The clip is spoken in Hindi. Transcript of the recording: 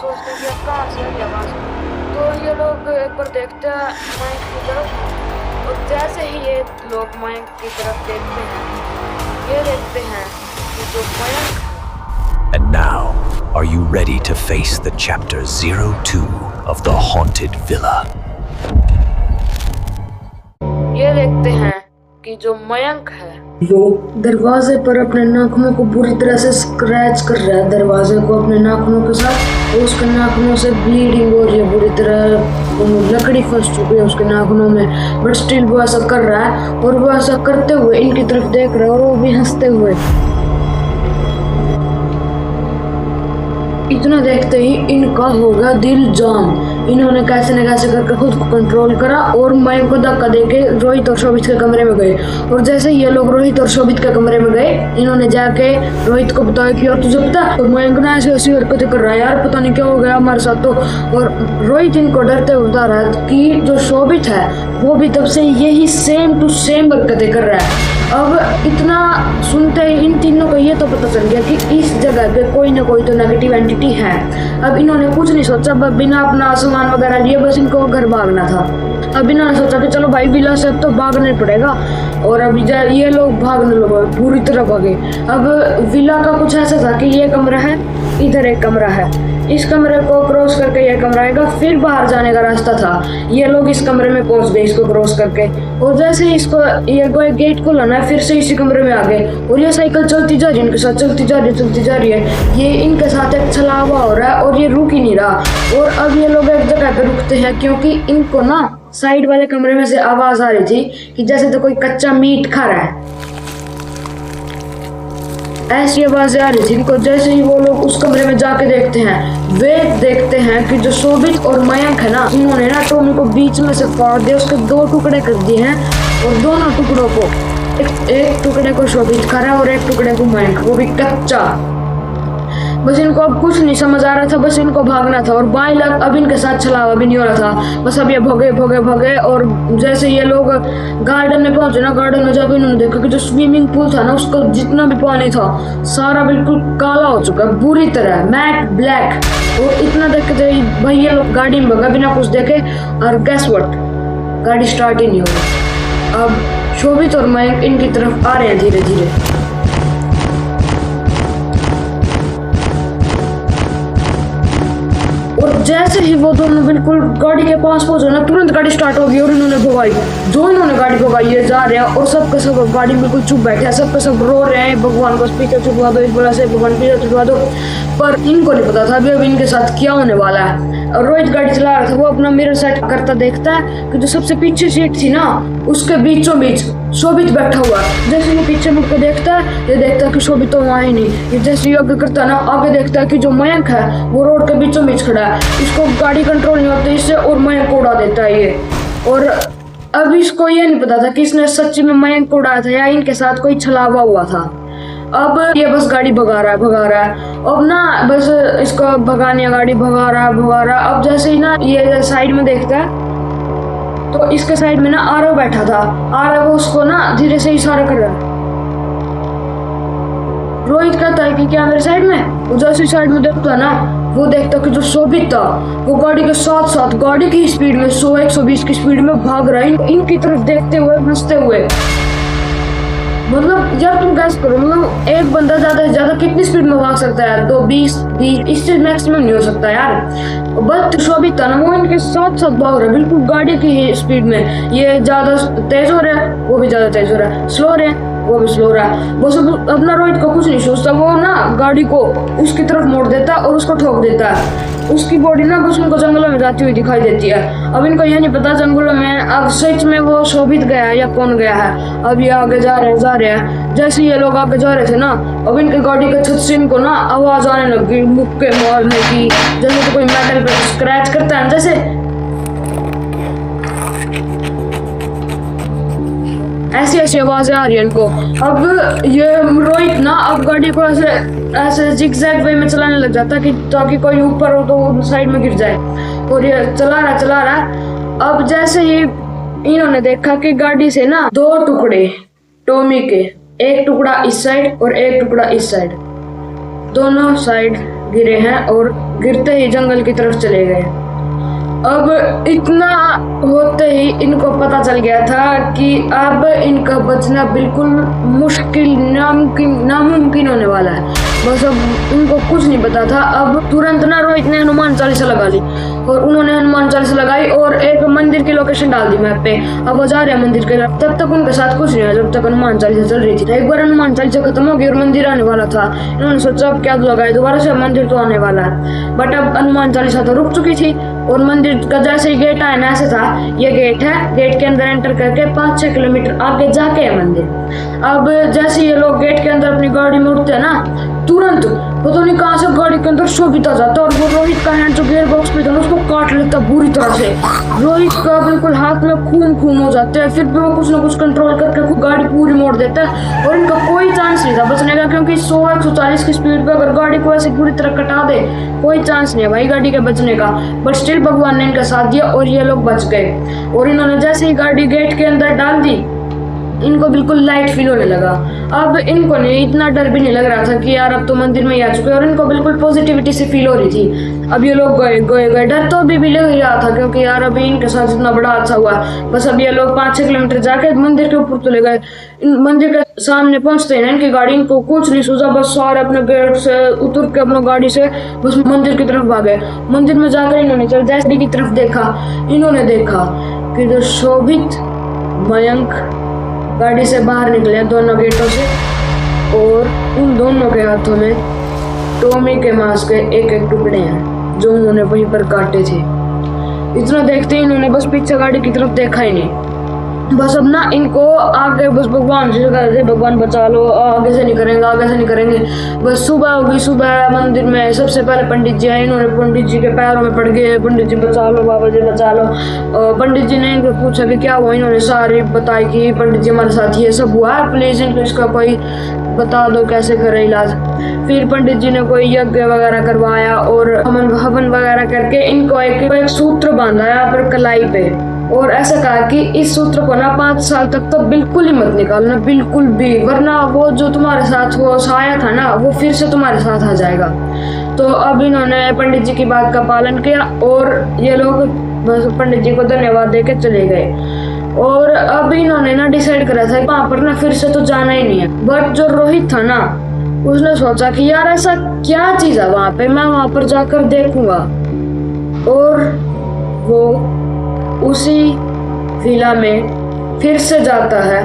सोचते हैं कि अब कहाँ से आई आवाज। तो ये लोग एक बार देखते हैं मयंक की तरफ, और जैसे ही ये लोग मयंक की तरफ देखते हैं, ये देखते हैं कि जो मयंक है। And now, are you ready to face the chapter 02 of the Haunted Villa? ये देखते हैं कि जो मयंक है वो दरवाजे पर अपने नाखूनों को बुरी तरह से स्क्रैच कर रहा है, दरवाजे को अपने नाखूनों के साथ। और उसके नाखूनों से ब्लीडिंग हो रही है बुरी तरह, लकड़ी फंस चुकी है उसके नाखूनों में, बट स्टिल वो ऐसा कर रहा है। और वो ऐसा करते हुए इनकी तरफ देख रहा है, और वो भी हंसते हुए। इतना देखते ही इनका हो गया दिल जाम। इन्होंने कैसे न कैसे करके खुद को कंट्रोल करा और मयंक को धक्का देके रोहित और शोभित के कमरे में गए। और जैसे ये लोग रोहित और शोभित के कमरे में गए, इन्होंने जाके रोहित को बताया कि यार तुझे पता है, तो मयंक ना ऐसी ऐसी हरकतें कर रहा है यार, पता नहीं क्या हो गया हमारे साथ। तो और रोहित इनको डरते हुए बता रहा है कि जो शोभित है वो भी तब से यही सेम टू सेम हरकतें कर रहा है। अब इतना सुनते ही इन तीनों को ये तो पता चल गया कि इस जगह पे कोई ना कोई तो नेगेटिव एंटिटी है। अब इन्होंने कुछ नहीं सोचा, बिना अपना सामान वगैरह लिए बस इनको घर भागना था। अब इन्होंने सोचा कि चलो भाई विला से अब तो भागना ही पड़ेगा। और अभी ये लोग भागने लगे, पूरी तरह भागे। अब विला का कुछ ऐसा था कि ये कमरा है, इधर एक कमरा है, इस कमरे को क्रॉस करके ये कमरा आएगा, फिर बाहर जाने का रास्ता था। ये लोग इस कमरे में पहुंच गए इसको क्रॉस करके। और जैसे ही इसको ये गेट को लाना है, फिर से इसी कमरे में आ गए। और ये साइकिल चलती जा रही है, इनके साथ चलती जा रही है। ये इनके साथ एक छलावा हो रहा है और ये रुक ही नहीं रहा। और अब ये लोग एक जगह पे रुकते हैं, क्योंकि इनको ना साइड वाले कमरे में से आवाज आ रही थी कि जैसे तो कोई कच्चा मीट खा रहा है, ऐसी आवाजें आ रही थी इनको। जैसे ही वो लोग उस कमरे में जाके देखते हैं, वे देखते हैं कि जो शोभित और मयंक है ना, इन्होंने ना टॉमी को बीच में से फाड़ दिया, उसके 2 टुकड़े कर दिए हैं। और दोनों टुकड़ों को एक टुकड़े को शोभित खा रहा है और एक टुकड़े को मयंक, वो भी कच्चा। बस इनको अब कुछ नहीं समझ आ रहा था, बस इनको भागना था। और बाई लक अब इनके साथ छलावा भी नहीं हो रहा था, बस अब ये भगे। और जैसे ये लोग गार्डन में पहुंचे ना, गार्डन में जब इन्होंने देखा कि जो स्विमिंग पूल था ना, उसका जितना भी पानी था सारा बिल्कुल काला हो चुका है, बुरी तरह मैट ब्लैक। और इतना देखते भाई ये लोग गाड़ी में भगा बिना कुछ देखे। और गैस व्हाट, गाड़ी स्टार्ट ही नहीं हो रही। अब शोभित और मयंक इनकी तरफ आ रहे हैं धीरे धीरे। जैसे ही वो दोनों बिल्कुल गाड़ी के पास पहुंचे ना, तुरंत गाड़ी स्टार्ट हो गई और इन्होंने भगाई। जो इन्होंने गाड़ी भगाई ये जा रहे हैं और सबके सब गाड़ी बिल्कुल चुप बैठे हैं, सबके सब रो रहे हैं, भगवान को स्पीकर चुपवा दो, इस बोला से भगवान पीछे चुपवा दो। पर इनको नहीं पता था अभी अब इनके साथ क्या होने वाला है। और रोहित गाड़ी चला रहा था, वो अपना मिरर सेट करता देखता है कि जो सबसे पीछे सीट थी ना, उसके बीचों बीच शोभित बैठा हुआ। जैसे ये पीछे मुड़ के देखता है, ये देखता है कि शोभित तो वहाँ ही नहीं। ये जैसे ये आगे करता है ना, आगे देखता है कि जो मयंक है वो रोड के बीचों बीच खड़ा है। इसको गाड़ी कंट्रोल नहीं होती इससे, और मयंक को उड़ा देता है ये। और अब इसको ये नहीं पता था कि इसने सच्ची में मयंक को उड़ाया था या इनके साथ कोई छलावा हुआ था। अब ये बस गाड़ी भगा रहा है। अब ना बस इसको भगाने गाड़ी भगा रहा। अब जैसे ही ना ये साइड में देखता है तो इसके साइड में ना आरव बैठा था। आरव उसको ना धीरे से इशारा कर रहा है। रोहित कहता है कि क्या मेरे साइड में? जैसे साइड में देखता है ना, वो देखता कि जो शोभित था वो गाड़ी के साथ साथ गाड़ी की स्पीड में 100-120 की स्पीड में भाग रहा है, इनकी तरफ देखते हुए हंसते हुए। मतलब जब तुम गैस करो, मतलब एक बंदा ज्यादा से ज्यादा कितनी स्पीड में भाग सकता है? तो 20 इससे मैक्सिमम नहीं हो सकता यार। बट शोभित था ना, वो इनके साथ साथ भाग रहा है बिल्कुल गाड़ी की स्पीड में। ये ज्यादा तेज हो रहा है, वो भी ज्यादा तेज हो रहा है, स्लो रहे वो भी स्लो रहा है। बस अपना रोहित को कुछ नहीं सोचता, वो ना गाड़ी को उसकी तरफ मोड़ देता और उसको ठोक देता है। उसकी बॉडी ना बस उनको जंगलों में जाती हुई दिखाई देती है। अब इनको ये नहीं पता जंगलों में अब सच में वो शोभित गया है या कौन गया है। अब ये आगे जा रहे हैं। जैसे ये लोग आगे जा रहे थे ना, अब इनकी गाड़ी के छत से इनको ना आवाज आने लगी मुक्के मारने की, जैसे तो कोई मेटल पे स्क्रैच करता है जैसे। ऐसी आवाजें आ रही है इनको। अब ये रोहित ना अब गाड़ी को ऐसे जिगजैग वे में चलाने लग जाता है कि ताकि कोई ऊपर हो तो साइड में गिर जाए। और ये चला रहा। अब जैसे ही इन्होंने देखा कि गाड़ी से ना 2 टुकड़े टॉमी के, एक टुकड़ा इस साइड और एक टुकड़ा इस साइड, दोनों साइड गिरे हैं और गिरते ही जंगल की तरफ चले गए। अब इतना होते ही इनको पता चल गया था कि अब इनका बचना बिल्कुल मुश्किल नामुमकिन होने वाला है। बस अब इनको कुछ नहीं पता था। अब तुरंत ना रोहित ने हनुमान चालीसा लगा ली और उन्होंने हनुमान चालीसा लगाई और एक मंदिर की लोकेशन डाल दी मैप पे। अब वो जा रहे हैं मंदिर के तरफ। तब तक उनके साथ कुछ नहीं हुआ जब तक हनुमान चालीसा चल रही थी। एक बार हनुमान चालीसा खत्म हो गई और मंदिर आने वाला था। इन्होंने सोचा अब क्या लगाए, दोबारा से मंदिर तो आने वाला है। बट अब हनुमान चालीसा तो रुक चुकी थी और मंदिर का जैसे ही गेट आया ना ऐसे था, ये गेट है, गेट के अंदर एंटर करके 5-6 किलोमीटर आगे जाके है मंदिर। अब जैसे ये लोग गेट के अंदर अपनी गाड़ी में उठते हैं ना, तुरंत पता नहीं कहां से गाड़ी के अंदर शोभित आ जाता और वो रोहित का हैंड जो गियर बॉक्स पे था उसको काट लेता बुरी तरह से। रोहित का बिल्कुल हाथ में खून हो जाते हैं। फिर भी वो कुछ ना कुछ कंट्रोल करके गाड़ी पूरी मोड़ देता है और इनका कोई चांस नहीं था बचने का, क्योंकि 100-140 की स्पीड पे अगर गाड़ी को ऐसे पूरी तरह कटा दे कोई चांस नहीं है भाई गाड़ी के बचने का। बट स्टिल भगवान ने इनका साथ दिया और ये लोग बच गए। और इन्होंने जैसे ही गाड़ी गेट के अंदर डाल दी, इनको बिल्कुल लाइट फील होने लगा। अब इनको नहीं इतना डर भी नहीं लग रहा था कि यार अब तो मंदिर में ही आ चुके, और इनको बिल्कुल पॉजिटिविटी से फील हो रही थी। अब ये लोग गए डर तो अभी भी लग ही रहा था, क्योंकि यार अभी इनके साथ इतना बड़ा हादसा हुआ। बस अब ये लोग 5-6 किलोमीटर जाके मंदिर के ऊपर चले गए। मंदिर के सामने पहुंचते हैं इनकी गाड़ी, इनको कुछ नहीं सूझा, बस सारे अपने गेट से उतर के अपनी गाड़ी से बस मंदिर की तरफ भागे। मंदिर में जाकर इन्होंने जैसे की तरफ देखा, इन्होंने देखा कि जो शोभित मयंक गाड़ी से बाहर निकले दोनों गेटों से, और उन दोनों के हाथों में टॉमी के मांस के एक टुकड़े हैं जो उन्होंने वहीं पर काटे थे। इतना देखते ही इन्होंने बस पीछे गाड़ी की तरफ देखा ही नहीं। बस अब ना इनको आगे बस भगवान से कहते, भगवान बचा लो, आगे से नहीं करेंगे, आगे से नहीं करेंगे। बस सुबह होगी, सुबह मंदिर में सबसे पहले पंडित जी आए। इन्होंने पंडित जी के पैरों में पड़ गए, पंडित जी बचा लो, बाबा जी बचा लो। पंडित जी ने इनको पूछा कि क्या हुआ, इन्होंने सारी बताई कि पंडित जी हमारे साथ ये सब हुआ है, प्लीज इनको इसका कोई बता दो कैसे करे इलाज। फिर पंडित जी ने कोई यज्ञ वगैरह करवाया और हवन वगैरह करके इनको एक सूत्र बांधा यहाँ पर कलाई पे, और ऐसा कहा कि इस सूत्र को ना 5 साल तक तो बिल्कुल ही मत निकालना, बिल्कुल भी, वरना वो जो तुम्हारे साथ वो साया था ना वो फिर से तुम्हारे साथ आ जाएगा। तो अब इन्होंने पंडित जी की बात का पालन किया और ये लोग बस पंडित जी को धन्यवाद देके चले गए। और अब इन्होंने ना डिसाइड करा था वहां पर ना फिर से तो जाना ही नहीं है। बट जो रोहित था ना उसने सोचा कि यार ऐसा क्या चीज है वहां पे, मैं वहां पर जाकर देखूंगा। और वो उसी विला में फिर से जाता है